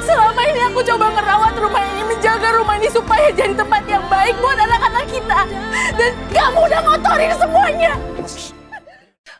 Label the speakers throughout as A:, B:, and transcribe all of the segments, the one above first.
A: Selama ini aku coba merawat rumah ini, menjaga rumah ini supaya jadi tempat yang baik buat anak-anak kita. Dan kamu udah ngotorin semuanya.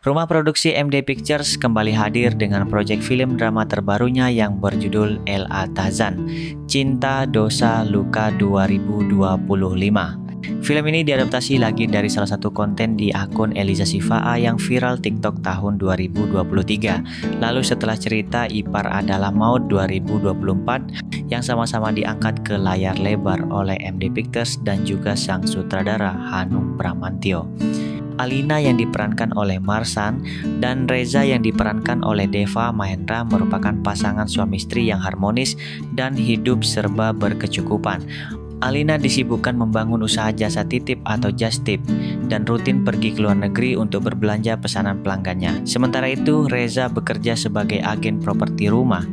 B: Rumah produksi MD Pictures kembali hadir dengan proyek film drama terbarunya yang berjudul L.A. Tahzan, Cinta, Dosa, Luka 2025. Film ini diadaptasi lagi dari salah satu konten di akun Eliza Sifaa yang viral TikTok tahun 2023. Lalu setelah cerita Ipar Adalah Maut 2024 yang sama-sama diangkat ke layar lebar oleh MD Pictures dan juga sang sutradara Hanung Bramantyo. Alina yang diperankan oleh Marsan dan Reza yang diperankan oleh Deva Mahendra merupakan pasangan suami istri yang harmonis dan hidup serba berkecukupan. Alina disibukkan membangun usaha jasa titip atau just tip dan rutin pergi ke luar negeri untuk berbelanja pesanan pelanggannya. Sementara itu, Reza bekerja sebagai agen properti rumah.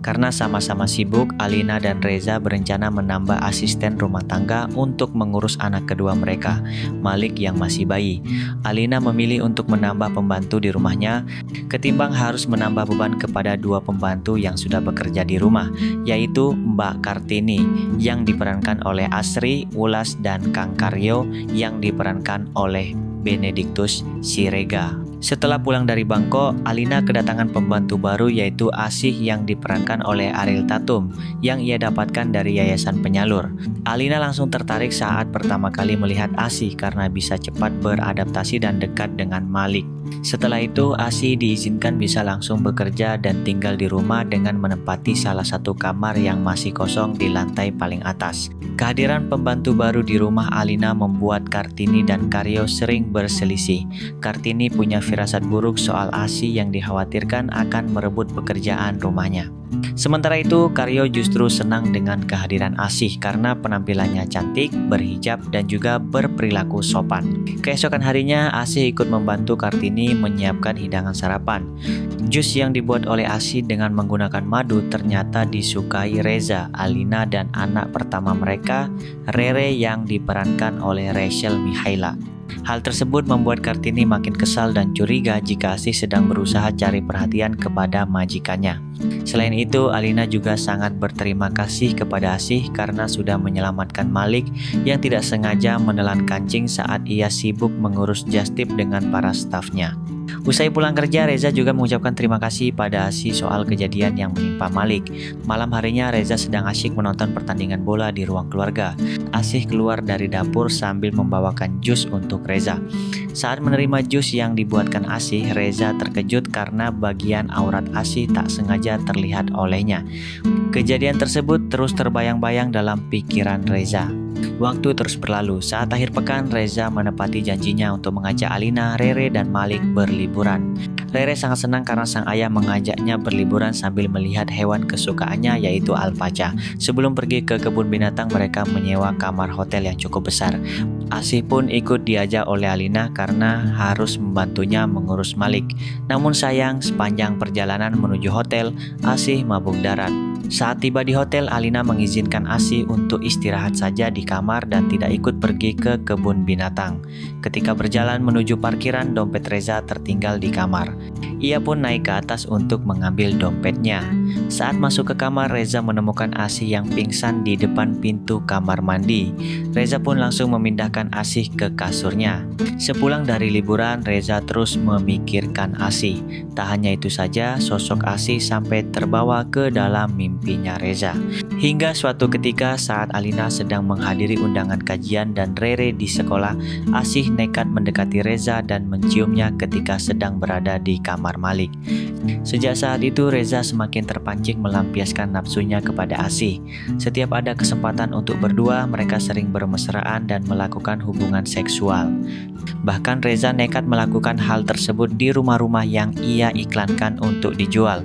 B: Karena sama-sama sibuk, Alina dan Reza berencana menambah asisten rumah tangga untuk mengurus anak kedua mereka, Malik yang masih bayi. Alina memilih untuk menambah pembantu di rumahnya, ketimbang harus menambah beban kepada dua pembantu yang sudah bekerja di rumah, yaitu Mbak Kartini yang diperankan oleh Asri Wulas dan Kang Karyo yang diperankan oleh Benediktus Sirega. Setelah pulang dari Bangkok, Alina kedatangan pembantu baru yaitu Asih yang diperankan oleh Ariel Tatum yang ia dapatkan dari yayasan penyalur. Alina langsung tertarik saat pertama kali melihat Asih karena bisa cepat beradaptasi dan dekat dengan Malik. Setelah itu, Asih diizinkan bisa langsung bekerja dan tinggal di rumah dengan menempati salah satu kamar yang masih kosong di lantai paling atas. Kehadiran pembantu baru di rumah Alina membuat Kartini dan Karyo sering berselisih. Kartini punya firasat buruk soal Asih yang dikhawatirkan akan merebut pekerjaan rumahnya. Sementara itu, Karyo justru senang dengan kehadiran Asih karena penampilannya cantik, berhijab, dan juga berperilaku sopan. Keesokan harinya, Asih ikut membantu Kartini menyiapkan hidangan sarapan. Jus yang dibuat oleh Asih dengan menggunakan madu ternyata disukai Reza, Alina, dan anak pertama mereka, Rere yang diperankan oleh Rachel Mihaela. Hal tersebut membuat Kartini makin kesal dan curiga jika Asih sedang berusaha cari perhatian kepada majikannya. Selain itu, Alina juga sangat berterima kasih kepada Asih karena sudah menyelamatkan Malik yang tidak sengaja menelan kancing saat ia sibuk mengurus just tip dengan para stafnya. Usai pulang kerja, Reza juga mengucapkan terima kasih pada Asih soal kejadian yang menimpa Malik. Malam harinya, Reza sedang asyik menonton pertandingan bola di ruang keluarga. Asih keluar dari dapur sambil membawakan jus untuk Reza. Saat menerima jus yang dibuatkan Asih, Reza terkejut karena bagian aurat Asih tak sengaja terlihat olehnya. Kejadian tersebut terus terbayang-bayang dalam pikiran Reza. Waktu terus berlalu. Saat akhir pekan, Reza menepati janjinya untuk mengajak Alina, Rere, dan Malik berliburan. Rere sangat senang karena sang ayah mengajaknya berliburan sambil melihat hewan kesukaannya yaitu alpaca. Sebelum pergi ke kebun binatang, mereka menyewa kamar hotel yang cukup besar. Asih pun ikut diajak oleh Alina karena harus membantunya mengurus Malik. Namun sayang, sepanjang perjalanan menuju hotel, Asih mabuk darat. Saat tiba di hotel, Alina mengizinkan Asih untuk istirahat saja di kamar dan tidak ikut pergi ke kebun binatang. Ketika berjalan menuju parkiran, dompet Reza tertinggal di kamar. Ia pun naik ke atas untuk mengambil dompetnya. Saat masuk ke kamar, Reza menemukan Asih yang pingsan di depan pintu kamar mandi. Reza pun langsung memindahkan Asih ke kasurnya. Sepulang dari liburan, Reza terus memikirkan Asih. Tak hanya itu saja, sosok Asih sampai terbawa ke dalam mimpinya Reza. Hingga suatu ketika saat Alina sedang menghadiri undangan kajian dan Rere di sekolah, Asih nekat mendekati Reza dan menciumnya ketika sedang berada di kamar Malik. Sejak saat itu, Reza semakin terpancing melampiaskan nafsunya kepada Asih. Setiap ada kesempatan untuk berdua, mereka sering bermesraan dan melakukan hubungan seksual. Bahkan Reza nekat melakukan hal tersebut di rumah-rumah yang ia iklankan untuk dijual.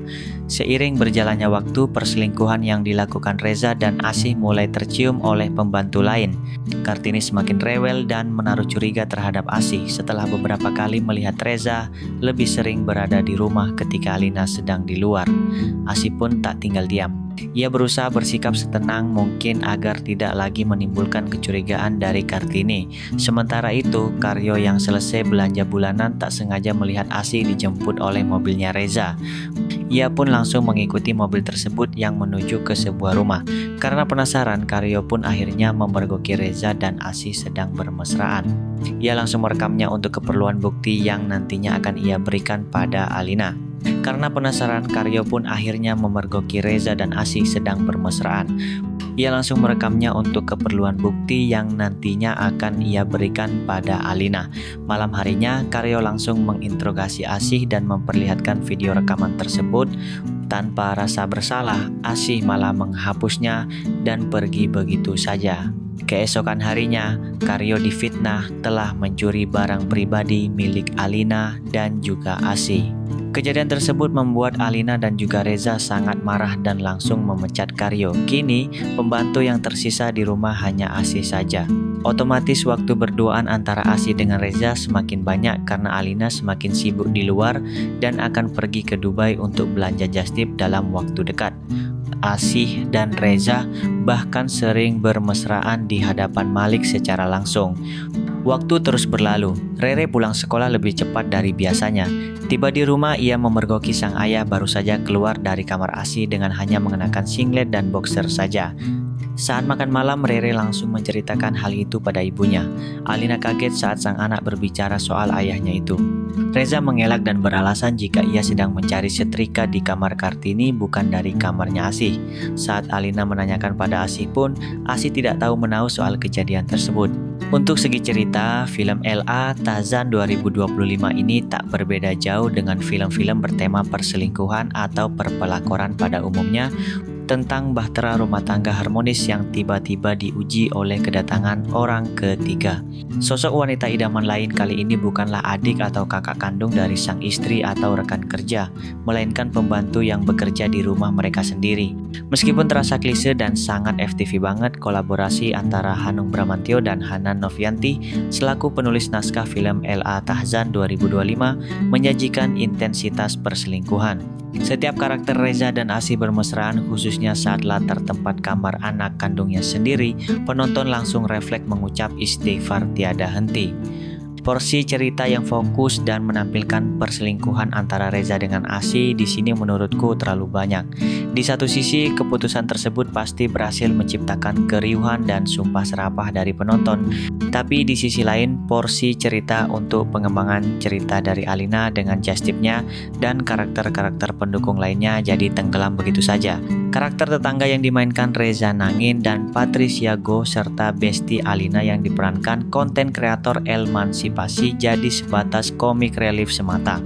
B: Seiring berjalannya waktu, perselingkuhan yang dilakukan Reza dan Asih mulai tercium oleh pembantu lain. Kartini semakin rewel dan menaruh curiga terhadap Asih setelah beberapa kali melihat Reza lebih sering berada di rumah ketika Alina sedang di luar. Asih pun tak tinggal diam. Ia berusaha bersikap setenang mungkin agar tidak lagi menimbulkan kecurigaan dari Kartini. Sementara itu, Karyo yang selesai belanja bulanan tak sengaja melihat Asih dijemput oleh mobilnya Reza. Ia pun langsung mengikuti mobil tersebut yang menuju ke sebuah rumah. Karena penasaran, Karyo pun akhirnya memergoki Reza dan Asih sedang bermesraan. Ia langsung merekamnya untuk keperluan bukti yang nantinya akan ia berikan pada Alina. Karena penasaran, Karyo pun akhirnya memergoki Reza dan Asih sedang bermesraan. Ia langsung merekamnya untuk keperluan bukti yang nantinya akan ia berikan pada Alina. Malam harinya, Karyo langsung menginterogasi Asih dan memperlihatkan video rekaman tersebut. Tanpa rasa bersalah, Asih malah menghapusnya dan pergi begitu saja. Keesokan harinya, Karyo difitnah telah mencuri barang pribadi milik Alina dan juga Asih. Kejadian tersebut membuat Alina dan juga Reza sangat marah dan langsung memecat Karyo. Kini, pembantu yang tersisa di rumah hanya Asih saja. Otomatis waktu berduaan antara Asih dengan Reza semakin banyak karena Alina semakin sibuk di luar dan akan pergi ke Dubai untuk belanja jastip dalam waktu dekat. Asih dan Reza bahkan sering bermesraan di hadapan Malik secara langsung. Waktu terus berlalu, Rere pulang sekolah lebih cepat dari biasanya. Tiba di rumah, ia memergoki sang ayah baru saja keluar dari kamar Asih dengan hanya mengenakan singlet dan boxer saja. Saat makan malam, Rere langsung menceritakan hal itu pada ibunya. Alina kaget saat sang anak berbicara soal ayahnya itu. Reza mengelak dan beralasan jika ia sedang mencari setrika di kamar Kartini bukan dari kamarnya Asih. Saat Alina menanyakan pada Asih pun, Asih tidak tahu menahu soal kejadian tersebut. Untuk segi cerita, film L.A. Tarzan 2025 ini tak berbeda jauh dengan film-film bertema perselingkuhan atau perpelakoran pada umumnya, tentang bahtera rumah tangga harmonis yang tiba-tiba diuji oleh kedatangan orang ketiga. Sosok wanita idaman lain kali ini bukanlah adik atau kakak kandung dari sang istri atau rekan kerja, melainkan pembantu yang bekerja di rumah mereka sendiri. Meskipun terasa klise dan sangat FTV banget, kolaborasi antara Hanung Bramantyo dan Hanan Novianti selaku penulis naskah film L.A. Tarzan 2025 menyajikan intensitas perselingkuhan. Setiap karakter Reza dan Asih bermesraan, khususnya saat latar tempat kamar anak kandungnya sendiri, penonton langsung refleks mengucap istighfar tiada henti. Porsi cerita yang fokus dan menampilkan perselingkuhan antara Reza dengan Asih di sini menurutku terlalu banyak. Di satu sisi, keputusan tersebut pasti berhasil menciptakan keriuhan dan sumpah serapah dari penonton. Tapi di sisi lain, porsi cerita untuk pengembangan cerita dari Alina dengan justipnya dan karakter-karakter pendukung lainnya jadi tenggelam begitu saja. Karakter tetangga yang dimainkan Reza Nangin dan Patricia Go serta Besti Alina yang diperankan konten kreator Emansipasi jadi sebatas komik relief semata.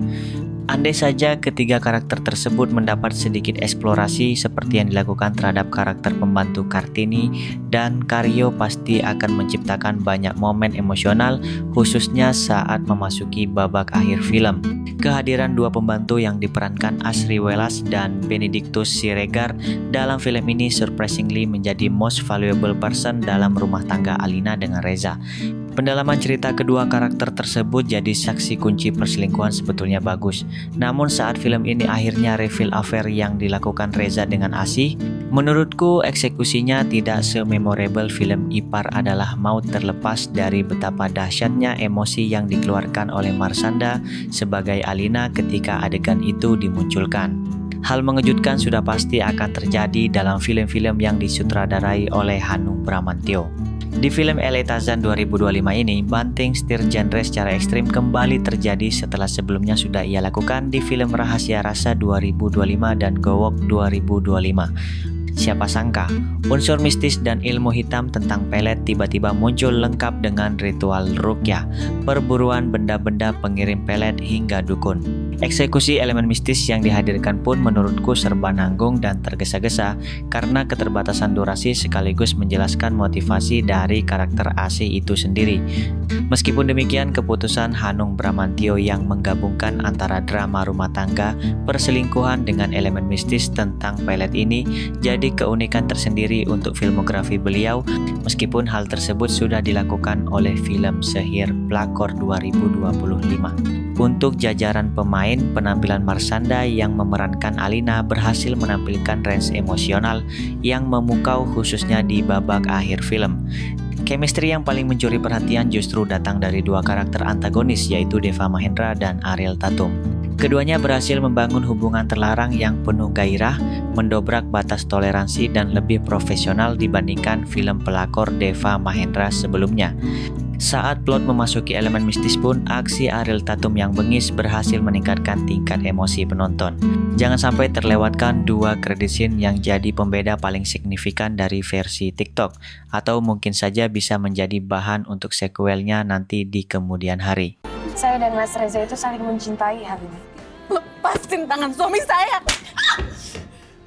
B: Andai saja ketiga karakter tersebut mendapat sedikit eksplorasi seperti yang dilakukan terhadap karakter pembantu Kartini dan Karyo, pasti akan menciptakan banyak momen emosional khususnya saat memasuki babak akhir film. Kehadiran dua pembantu yang diperankan Asri Welas dan Benedictus Siregar dalam film ini surprisingly menjadi most valuable person dalam rumah tangga Alina dengan Reza. Pendalaman cerita kedua karakter tersebut jadi saksi kunci perselingkuhan sebetulnya bagus. Namun saat film ini akhirnya reveal affair yang dilakukan Reza dengan Asih, menurutku eksekusinya tidak sememorable film Ipar Adalah Maut, terlepas dari betapa dahsyatnya emosi yang dikeluarkan oleh Marsanda sebagai Alina ketika adegan itu dimunculkan. Hal mengejutkan sudah pasti akan terjadi dalam film-film yang disutradarai oleh Hanung Bramantyo. Di film L.A. Tarzan 2025 ini, banting setir genre secara ekstrim kembali terjadi setelah sebelumnya sudah ia lakukan di film Rahasia Rasa 2025 dan Gowok 2025. Siapa sangka, unsur mistis dan ilmu hitam tentang pelet tiba-tiba muncul lengkap dengan ritual ruqyah, perburuan benda-benda pengirim pelet hingga dukun. Eksekusi elemen mistis yang dihadirkan pun menurutku serba nanggung dan tergesa-gesa karena keterbatasan durasi sekaligus menjelaskan motivasi dari karakter Asih itu sendiri. Meskipun demikian, keputusan Hanung Bramantyo yang menggabungkan antara drama rumah tangga, perselingkuhan dengan elemen mistis tentang pelet ini jadi menjadi keunikan tersendiri untuk filmografi beliau, meskipun hal tersebut sudah dilakukan oleh film Sehir Pelakor 2025. Untuk jajaran pemain, penampilan Marshanda yang memerankan Alina berhasil menampilkan range emosional yang memukau khususnya di babak akhir film. Chemistry yang paling mencuri perhatian justru datang dari dua karakter antagonis, yaitu Deva Mahendra dan Ariel Tatum. Keduanya berhasil membangun hubungan terlarang yang penuh gairah, mendobrak batas toleransi dan lebih profesional dibandingkan film pelakor Deva Mahendra sebelumnya. Saat plot memasuki elemen mistis pun, aksi Ariel Tatum yang bengis berhasil meningkatkan tingkat emosi penonton. Jangan sampai terlewatkan dua credit scene yang jadi pembeda paling signifikan dari versi TikTok, atau mungkin saja bisa menjadi bahan untuk sequelnya nanti di kemudian hari.
C: Saya dan Mas Reza itu saling mencintai hari ini.
A: Lepasin tangan suami saya!